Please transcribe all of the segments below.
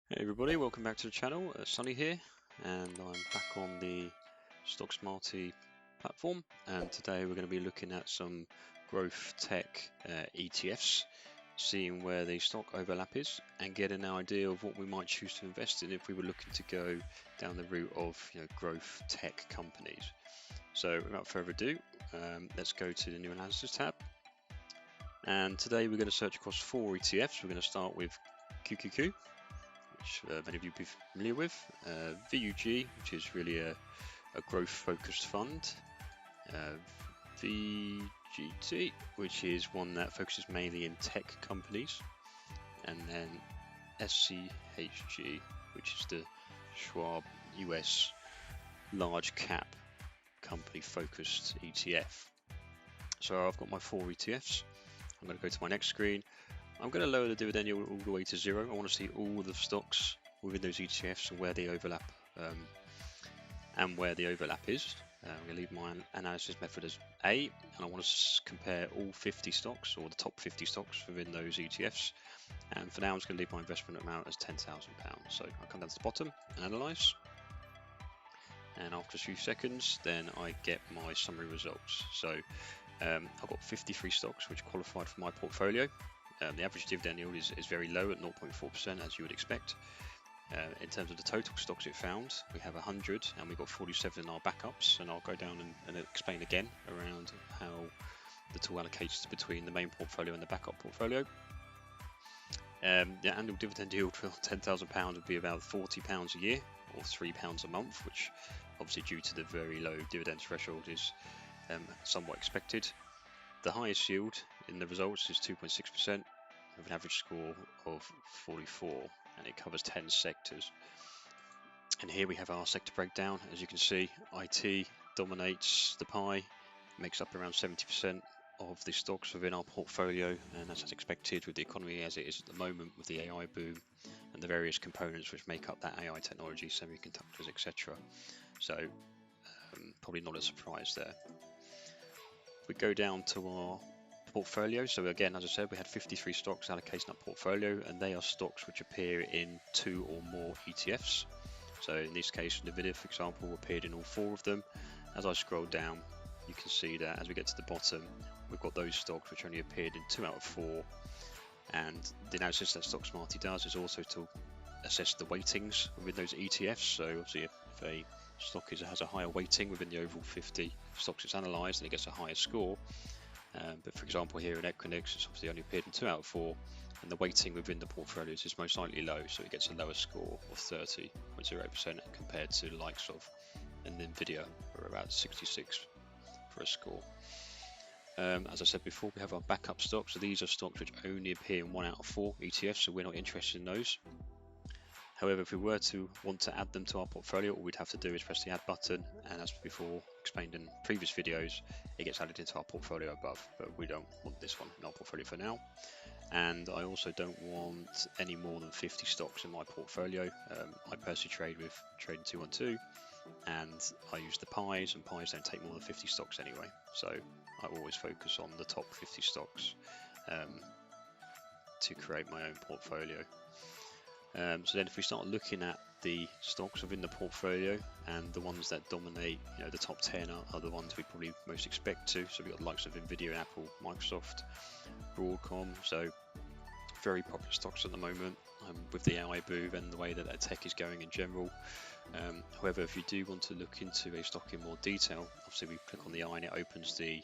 Hey everybody, welcome back to the channel. Sunny here, and I'm back on the StockSmarty platform. And today we're going to be looking at some growth tech ETFs, seeing where the stock overlap is, and getting an idea of what we might choose to invest in if we were looking to go down the route of growth tech companies. So without further ado, let's go to the new analysis tab. And today we're going to search across 4 ETFs. We're going to start with QQQ, which many of you will be familiar with, VUG, which is really a growth-focused fund, VGT, which is one that focuses mainly in tech companies, and then SCHG, which is the Schwab US large cap company focused ETF. So I've got my 4 ETFs. I'm going to go to my next screen. I'm going to lower the dividend yield all the way to 0. I want to see all the stocks within those ETFs and where they overlap is. I'm going to leave my analysis method as A, and I want to compare all 50 stocks, or the top 50 stocks within those ETFs. And for now, I'm just going to leave my investment amount as £10,000. So I'll come down to the bottom and analyse. And after a few seconds, then I get my summary results. So I've got 53 stocks which qualified for my portfolio. The average dividend yield is very low at 0.4%, as you would expect. In terms of the total stocks it found, we have 100 and we've got 47 in our backups, and I'll go down and explain again around how the tool allocates between the main portfolio and the backup portfolio. The annual dividend yield for £10,000 would be about £40 a year, or £3 a month, which obviously due to the very low dividend threshold is somewhat expected. The highest yield in the results is 2.6% with an average score of 44, and it covers 10 sectors. And here we have our sector breakdown. As you can see, IT dominates the pie, makes up around 70% of the stocks within our portfolio, and that's as expected with the economy as it is at the moment, with the AI boom and the various components which make up that AI technology, semiconductors, etc. So probably not a surprise there. We go down to our portfolio. So again, as I said, we had 53 stocks allocating that portfolio, and they are stocks which appear in 2 or more ETFs. So in this case, Nvidia, for example, appeared in all 4 of them. As I scroll down, you can see that as we get to the bottom, we've got those stocks which only appeared in 2 out of 4. And the analysis that StockSmarty does is also to assess the weightings within those ETFs. So obviously, if a stock has a higher weighting within the overall 50 stocks it's analysed, and it gets a higher score. But for example, here in Equinix, it's obviously only appeared in 2 out of 4, and the weighting within the portfolios is most likely low, so it gets a lower score of 30.0% compared to the likes of Nvidia, who are about 66 for a score. As I said before, we have our backup stocks. So these are stocks which only appear in 1 out of 4 ETFs, so we're not interested in those. However, if we were to want to add them to our portfolio, all we'd have to do is press the add button, and as before explained in previous videos, it gets added into our portfolio above, but we don't want this one in our portfolio for now. And I also don't want any more than 50 stocks in my portfolio. I personally trade with Trading 212, and I use the pies, and pies don't take more than 50 stocks anyway, so I always focus on the top 50 stocks to create my own portfolio. So then if we start looking at the stocks within the portfolio, and the ones that dominate, the top 10 are the ones we probably most expect to. So we've got the likes of Nvidia, Apple, Microsoft, Broadcom, so very popular stocks at the moment with the AI boom and the way that tech is going in general. However, if you do want to look into a stock in more detail, obviously we click on the eye and it opens the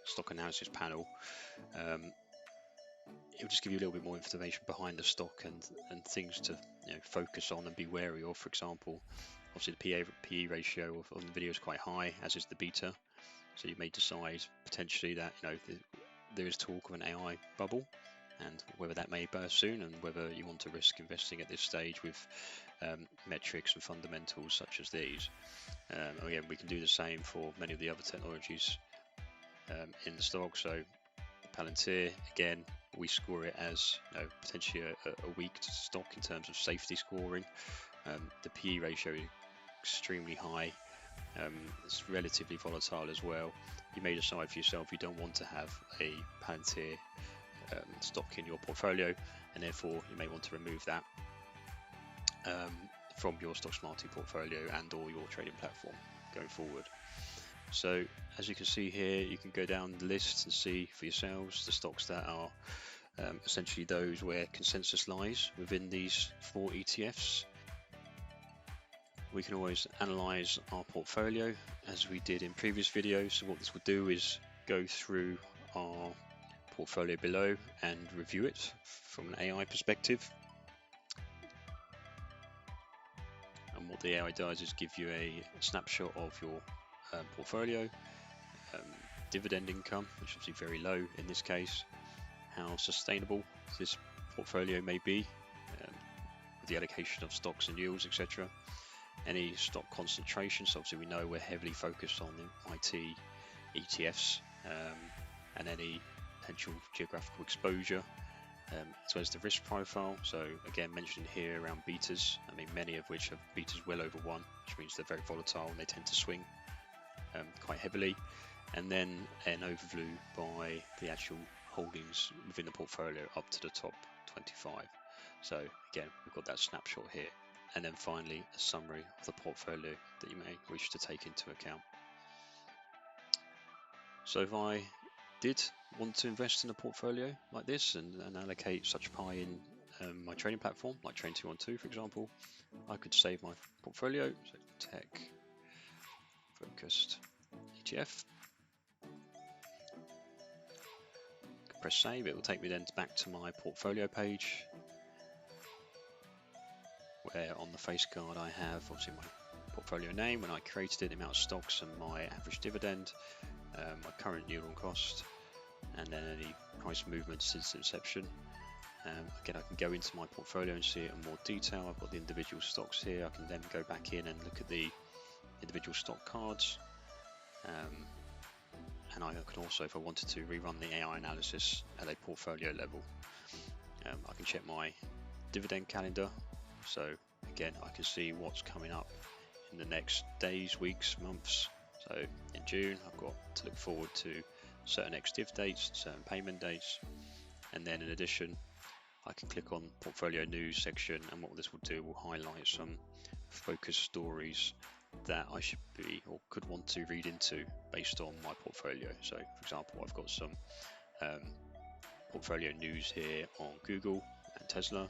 stock analysis panel. It will just give you a little bit more information behind the stock and things to focus on and be wary of. For example, obviously the PE ratio of Nvidia is quite high, as is the beta. So you may decide potentially that there is talk of an AI bubble, and whether that may burst soon, and whether you want to risk investing at this stage with metrics and fundamentals such as these. Again, we can do the same for many of the other technologies in the stock. So Palantir, again, we score it as potentially a weak stock in terms of safety scoring. The PE ratio is extremely high. It's relatively volatile as well. You may decide for yourself you don't want to have a Palantir stock in your portfolio, and therefore you may want to remove that. from your StockSmarty portfolio and or your trading platform going forward. So as you can see here, you can go down the list and see for yourselves the stocks that are essentially those where consensus lies within these 4 ETFs. We can always analyze our portfolio as we did in previous videos. So what this will do is go through our portfolio below and review it from an AI perspective. And what the AI does is give you a snapshot of your portfolio, dividend income, which is obviously very low in this case, how sustainable this portfolio may be, with the allocation of stocks and yields, etc. Any stock concentration, so obviously we know we're heavily focused on the IT ETFs, and any potential geographical exposure, as well as the risk profile. So again, mentioned here around betas, I mean many of which have betas well over 1, which means they're very volatile and they tend to swing quite heavily. And then an overview by the actual holdings within the portfolio up to the top 25. So again, we've got that snapshot here. And then finally, a summary of the portfolio that you may wish to take into account. So if I did want to invest in a portfolio like this and allocate such pie in my trading platform, like Train212 for example, I could save my portfolio, so tech focused ETF. Press save, it will take me then back to my portfolio page, where on the face card I have obviously my portfolio name, when I created it, the amount of stocks and my average dividend, my current yield on cost, and then any price movements since inception. Again, I can go into my portfolio and see it in more detail. I've got the individual stocks here. I can then go back in and look at the individual stock cards, and I can also, if I wanted to, rerun the AI analysis at a portfolio level. I can check my dividend calendar, so again I can see what's coming up in the next days, weeks, months. So in June I've got to look forward to certain ex-div dates, certain payment dates, and then in addition I can click on portfolio news section, and what this will do will highlight some focus stories that I should be or could want to read into based on my portfolio. So for example, I've got some portfolio news here on Google and Tesla,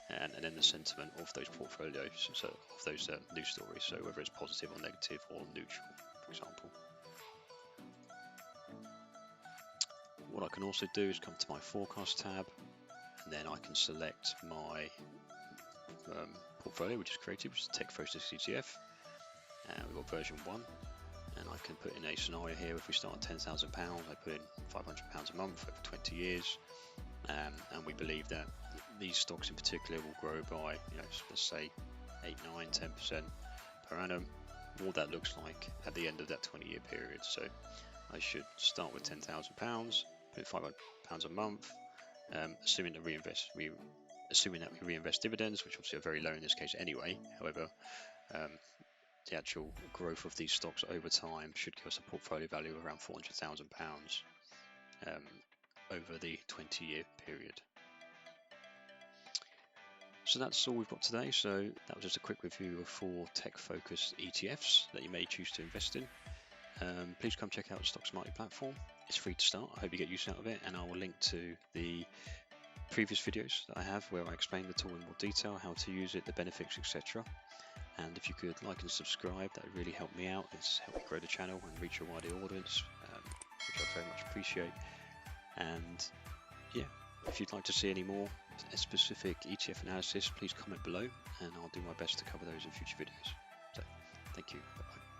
and then the sentiment of those portfolios, so of those news stories, so whether it's positive or negative or neutral, for example. What I can also do is come to my forecast tab, and then I can select my portfolio which is created, which is tech focused ETF. We've got version 1, and I can put in a scenario here. If we start at £10,000, I put in £500 a month over 20 years, and we believe that these stocks in particular will grow by, let's say 8, 9, 10% per annum. What that looks like at the end of that 20-year period. So I should start with £10,000, put £500 a month, assuming that we reinvest dividends, which obviously are very low in this case anyway. However, the actual growth of these stocks over time should give us a portfolio value of around £400,000 over the 20-year period. So that's all we've got today. So that was just a quick review of 4 tech-focused ETFs that you may choose to invest in. Please come check out the StockSmarty platform. It's free to start. I hope you get use out of it, and I will link to the previous videos that I have where I explain the tool in more detail, how to use it, the benefits, etc. And if you could like and subscribe, that would really help me out. It's helped me grow the channel and reach a wider audience, which I very much appreciate. And yeah, if you'd like to see any more specific ETF analysis, please comment below, and I'll do my best to cover those in future videos. So, thank you. Bye-bye.